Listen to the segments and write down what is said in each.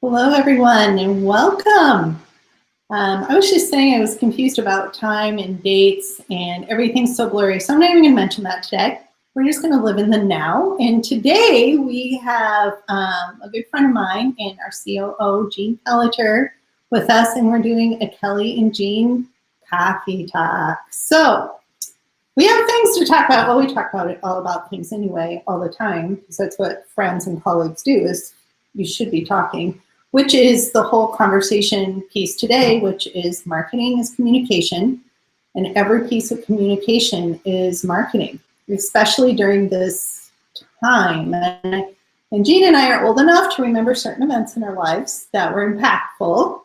Hello, everyone, and welcome. I was just saying I was confused about time and dates, and everything's so blurry, so I'm not even going to mention that today. We're just going to live in the now. And today we have a good friend of mine and our COO, Jeanne Pelletier, with us, and we're doing a Kelly and Jeanne coffee talk. So we have things to talk about. Well, we talk about it all about things anyway, all the time, because that's what friends and colleagues do, is you should be talking, which is the whole conversation piece today, which is marketing is communication, and every piece of communication is marketing, especially during this time. And Jeanne and I are old enough to remember certain events in our lives that were impactful,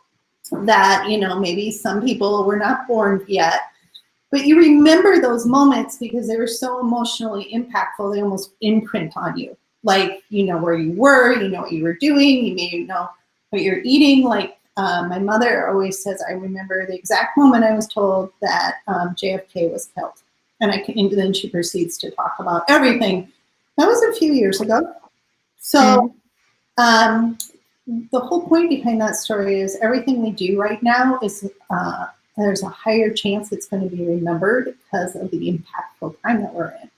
that, you know, maybe some people were not born yet, but you remember those moments because they were so emotionally impactful, they almost imprint on you. Like, you know where you were, you know what you were doing, you may know what you're eating. Like my mother always says, I remember the exact moment I was told that JFK was killed. And then she proceeds to talk about everything. That was a few years ago. So the whole point behind that story is everything we do right now is there's a higher chance it's going to be remembered because of the impactful time that we're in.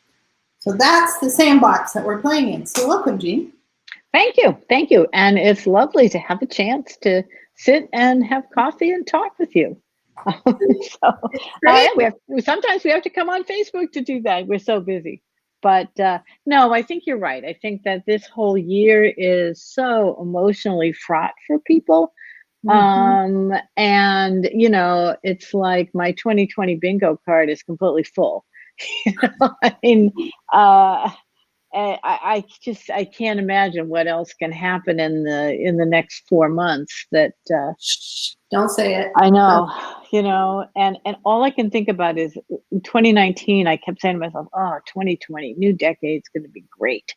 So that's the sandbox that we're playing in. So welcome, Jeanne. Thank you. Thank you. And it's lovely to have a chance to sit and have coffee and talk with you. Sometimes we have to come on Facebook to do that. We're so busy. But no, I think you're right. I think that this whole year is so emotionally fraught for people. And, you know, it's like my 2020 bingo card is completely full. You know, I mean, I can't imagine what else can happen in the next 4 months that don't say it. I know, you know, and all I can think about is 2019. I kept saying to myself, oh, 2020, new decade's going to be great.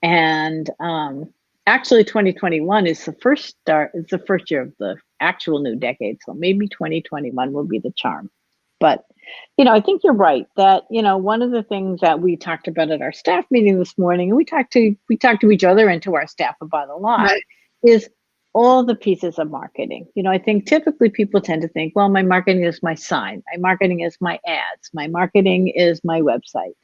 And actually 2021 is the first year of the actual new decade. So maybe 2021 will be the charm. But, you know, I think you're right that, you know, one of the things that we talked about at our staff meeting this morning, and we talked to each other and to our staff about a lot, right, is all the pieces of marketing. You know, I think typically people tend to think, well, my marketing is my sign, my marketing is my ads, my marketing is my website.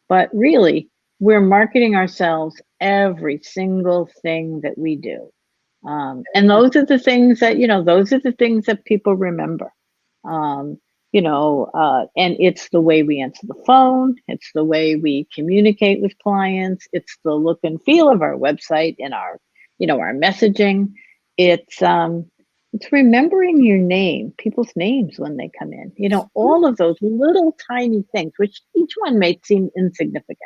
But really, we're marketing ourselves every single thing that we do. And those are the things that, you know, those are the things that people remember. You know, and it's the way we answer the phone. It's the way we communicate with clients. It's the look and feel of our website and our, you know, our messaging. It's remembering your name, people's names when they come in. You know, all of those little tiny things, which each one may seem insignificant.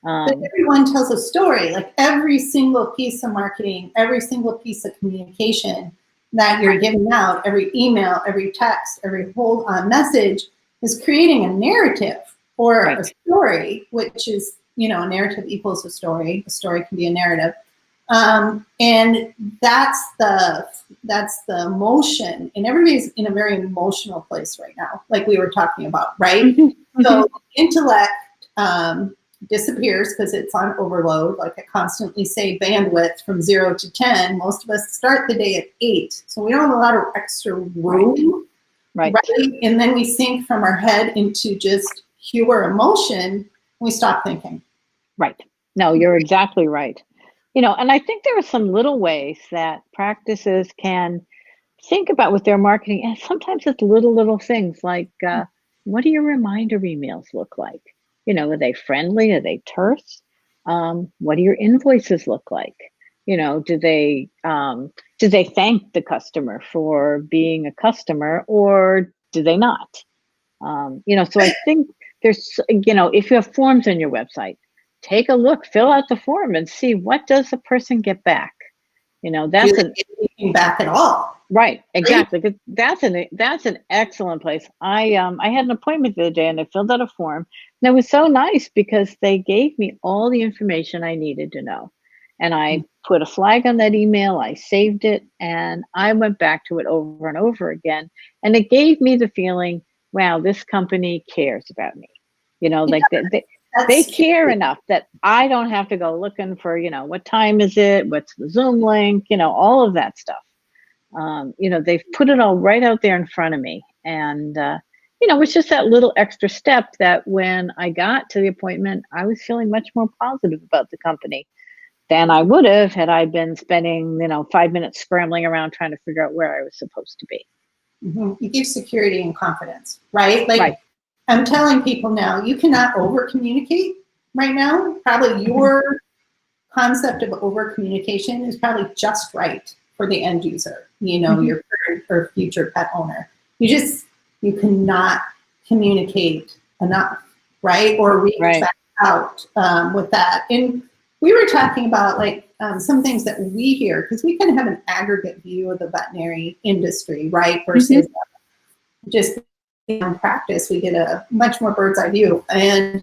But everyone tells a story. Like every single piece of marketing, every single piece of communication that you're giving out, every email, every text, every whole message is creating a narrative or right, a story, which is, you know, a narrative equals a story. A story can be a narrative. And that's the emotion, and everybody's in a very emotional place right now, like we were talking about, right? So intellect disappears because it's on overload. Like I constantly say, bandwidth from 0 to 10. Most of us start the day at 8, so we don't have a lot of extra room, right? And then we sink from our head into just pure emotion, and we stop thinking. Right. No, you're exactly right. You know, and I think there are some little ways that practices can think about with their marketing, and sometimes it's little things like, what do your reminder emails look like? You know, are they friendly? Are they terse? What do your invoices look like? You know, do they thank the customer for being a customer, or do they not? You know, so I think there's, you know, if you have forms on your website, take a look, fill out the form, and see what does the person get back. You know, that's anything back at all. Right, exactly. Right? That's an excellent place. I had an appointment the other day and I filled out a form, and it was so nice because they gave me all the information I needed to know. And I put a flag on that email, I saved it, and I went back to it over and over again. And it gave me the feeling, wow, this company cares about me. You know, like They That's care enough that I don't have to go looking for, what time is it? What's the Zoom link? All of that stuff. They've put it all right out there in front of me. And, it's just that little extra step that when I got to the appointment, I was feeling much more positive about the company than I would have had I been spending, 5 minutes scrambling around trying to figure out where I was supposed to be. You give security and confidence, right? Like Right. I'm telling people now, you cannot over communicate right now. Probably your concept of over communication is probably just right for the end user, your current or future pet owner. You cannot communicate enough, right? Or reach back out with that. And we were talking about some things that we hear, because we can have an aggregate view of the veterinary industry, right? Versus just in practice, we get a much more bird's eye view. And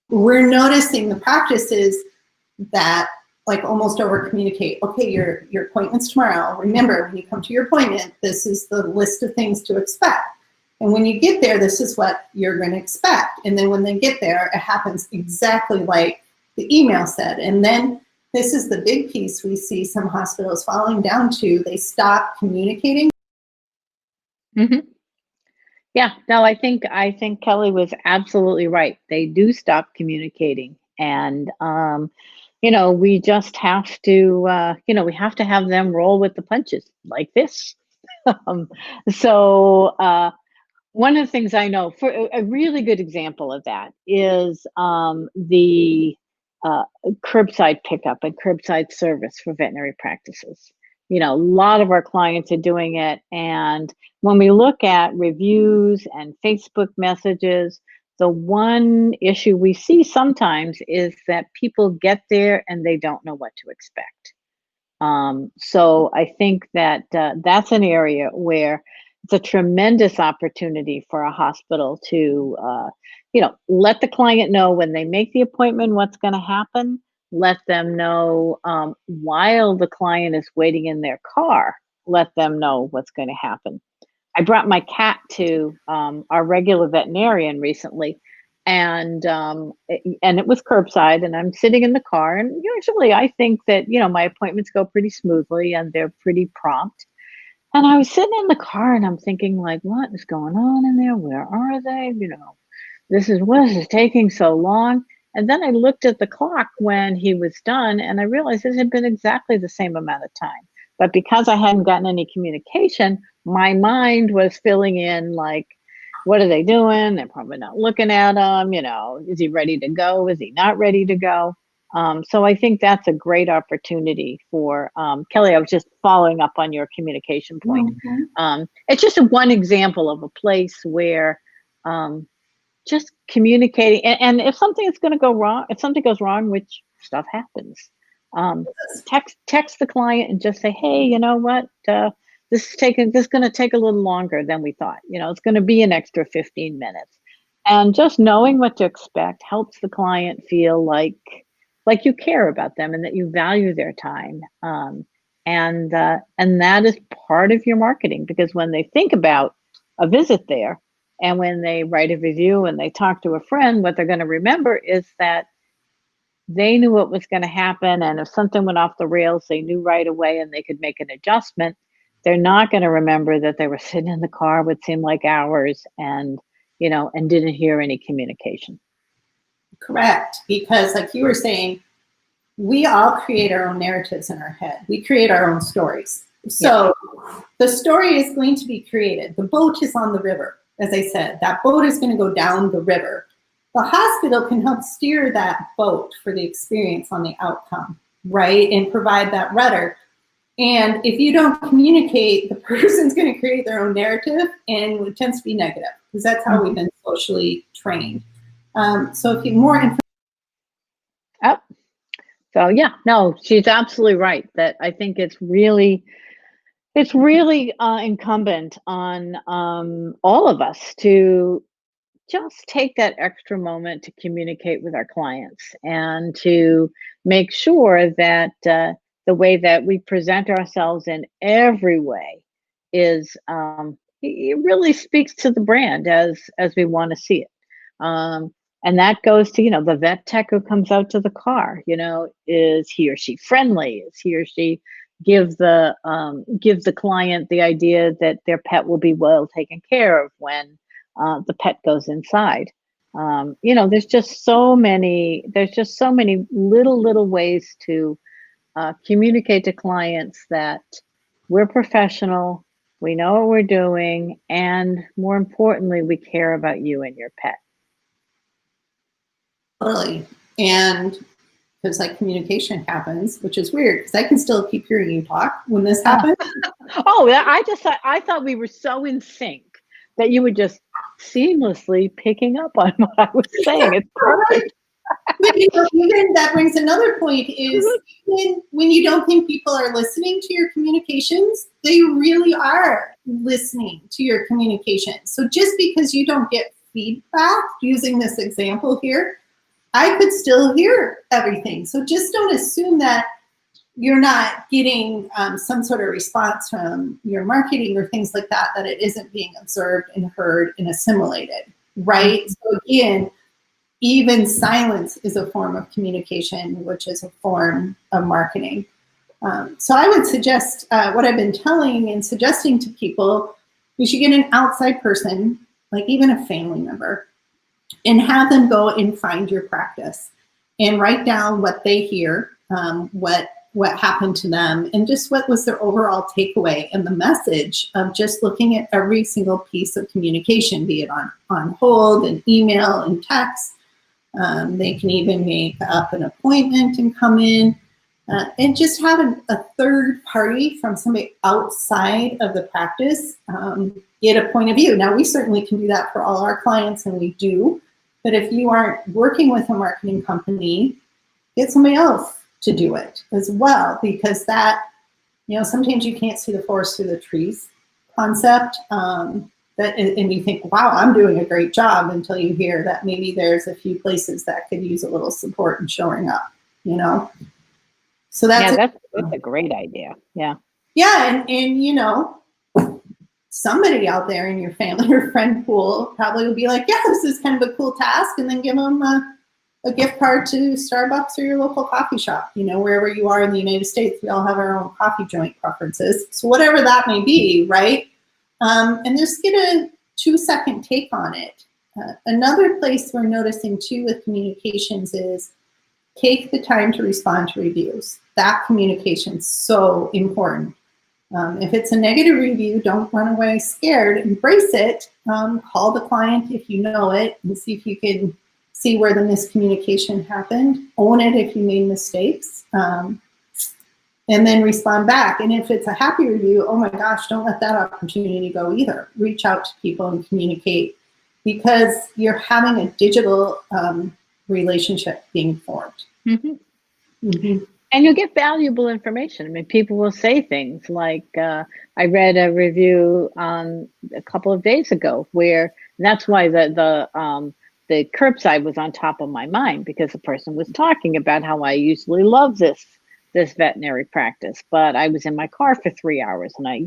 we're noticing the practices that almost over communicate. Okay, your appointment's tomorrow. Remember, when you come to your appointment, this is the list of things to expect. And when you get there, this is what you're going to expect. And then when they get there, it happens exactly like the email said. And then this is the big piece we see some hospitals falling down to. They stop communicating. Yeah, no, I think Kelly was absolutely right. They do stop communicating. And we just have to we have to have them roll with the punches like this. So one of the things I know, for a really good example of that is the curbside pickup and curbside service for veterinary practices. A lot of our clients are doing it. And when we look at reviews and Facebook messages, the one issue we see sometimes is that people get there and they don't know what to expect. So I think that that's an area where it's a tremendous opportunity for a hospital to, let the client know when they make the appointment what's going to happen. Let them know while the client is waiting in their car. Let them know what's going to happen. I brought my cat to our regular veterinarian recently, and it was curbside, and I'm sitting in the car, and usually I think that my appointments go pretty smoothly and they're pretty prompt. And I was sitting in the car and I'm thinking, what is going on in there? Where are they? What is taking so long? And then I looked at the clock when he was done, and I realized it had been exactly the same amount of time. But because I hadn't gotten any communication, my mind was filling in what are they doing? They're probably not looking at him. Is he ready to go? Is he not ready to go? So I think that's a great opportunity for Kelly. I was just following up on your communication point. It's just one example of a place where just communicating, and if something is going to go wrong, if something goes wrong, which stuff happens, text the client and just say, hey, you know what, this is going to take a little longer than we thought. It's going to be an extra 15 minutes. And just knowing what to expect helps the client feel like you care about them and that you value their time. And that is part of your marketing, because when they think about a visit there, and when they write a review and they talk to a friend, what they're going to remember is that they knew what was going to happen. And if something went off the rails, they knew right away and they could make an adjustment. They're not going to remember that they were sitting in the car what seemed like hours and didn't hear any communication. Correct. Because like you were saying, we all create our own narratives in our head. We create our own stories. So the story is going to be created. The boat is on the river. As I said, that boat is going to go down the river. The hospital can help steer that boat for the experience on the outcome, right? And provide that rudder. And if you don't communicate, the person's going to create their own narrative, and it tends to be negative, because that's how we've been socially trained. So if you more information. Oh. So yeah, no, she's absolutely right. That I think it's really incumbent on all of us to just take that extra moment to communicate with our clients and to make sure that the way that we present ourselves in every way is it really speaks to the brand as we want to see it. And that goes to, the vet tech who comes out to the car, is he or she friendly? Is he or she give the client the idea that their pet will be well taken care of when the pet goes inside? There's just so many little ways to communicate to clients that we're professional, we know what we're doing, and more importantly, we care about you and your pet. Totally. And because like communication happens, which is weird because I can still keep hearing you talk when this happens. Oh, I thought we were so in sync that you were just seamlessly picking up on what I was saying. It's perfect. But even that brings another point is when you don't think people are listening to your communications, they really are listening to your communications. So just because you don't get feedback, using this example here, I could still hear everything. So just don't assume that you're not getting some sort of response from your marketing or things like that, that it isn't being observed and heard and assimilated, right? So again, even silence is a form of communication, which is a form of marketing. So I would suggest what I've been telling and suggesting to people, you should get an outside person, like even a family member, and have them go and find your practice and write down what they hear, what happened to them, and just what was their overall takeaway and the message of just looking at every single piece of communication, be it on hold and email and text. They can even make up an appointment and come in and just have a third party from somebody outside of the practice get a point of view. Now, we certainly can do that for all our clients, and we do. But if you aren't working with a marketing company, get somebody else to do it as well, because that, sometimes you can't see the forest through the trees concept. And you think, wow, I'm doing a great job, until you hear that maybe there's a few places that could use a little support in showing up, So that's a great idea. Yeah. Yeah, and somebody out there in your family or friend pool probably would be like, yeah, this is kind of a cool task, and then give them a gift card to Starbucks or your local coffee shop, wherever you are in the United States. We all have our own coffee joint preferences. So whatever that may be, right? And just get a 2-second take on it. Another place we're noticing too with communications is take the time to respond to reviews. That communication is so important. If it's a negative review, don't run away scared. Embrace it. Call the client if you know it and see if you can see where the miscommunication happened. Own it if you made mistakes. And then respond back. And if it's a happy review, oh my gosh, don't let that opportunity go either. Reach out to people and communicate, because you're having a digital relationship being formed. Mm-hmm. Mm-hmm. And you'll get valuable information. I mean, people will say things like, I read a review a couple of days ago where, and that's why the curbside was on top of my mind, because the person was talking about how I usually love this veterinary practice, but I was in my car for 3 hours, and I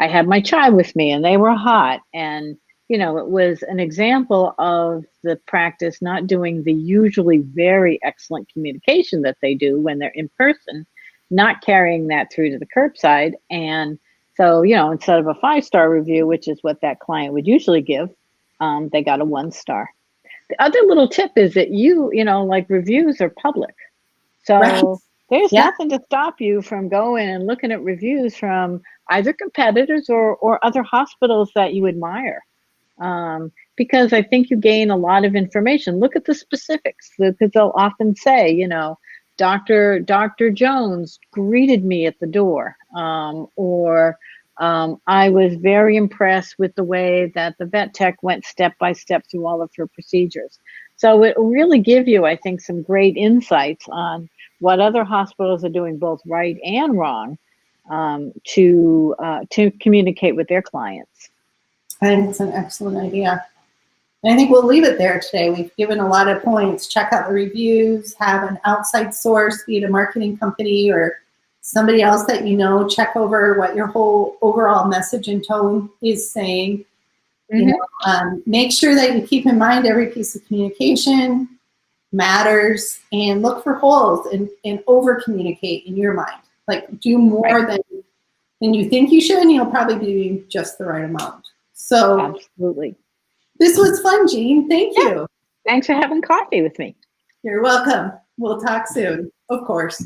had my child with me, and they were hot, and it was an example of the practice not doing the usually very excellent communication that they do when they're in person, not carrying that through to the curbside. And so, instead of a 5-star review, which is what that client would usually give, they got a 1-star. The other little tip is that like reviews are public. So right. There's nothing to stop you from going and looking at reviews from either competitors or other hospitals that you admire. Because I think you gain a lot of information. Look at the specifics, because they'll often say, Dr. Jones greeted me at the door, or I was very impressed with the way that the vet tech went step by step through all of her procedures. So it will really give you, I think, some great insights on what other hospitals are doing both right and wrong to communicate with their clients. I think it's an excellent idea. And I think we'll leave it there today. We've given a lot of points. Check out the reviews, have an outside source, be it a marketing company or somebody else that check over what your whole overall message and tone is saying. You know, make sure that you keep in mind every piece of communication matters, and look for holes and over communicate in your mind. Like, do more than you think you should, and you'll probably be doing just the right amount. So absolutely. This was fun, Jeanne. Thank you. Thanks for having coffee with me. You're welcome. We'll talk soon, of course.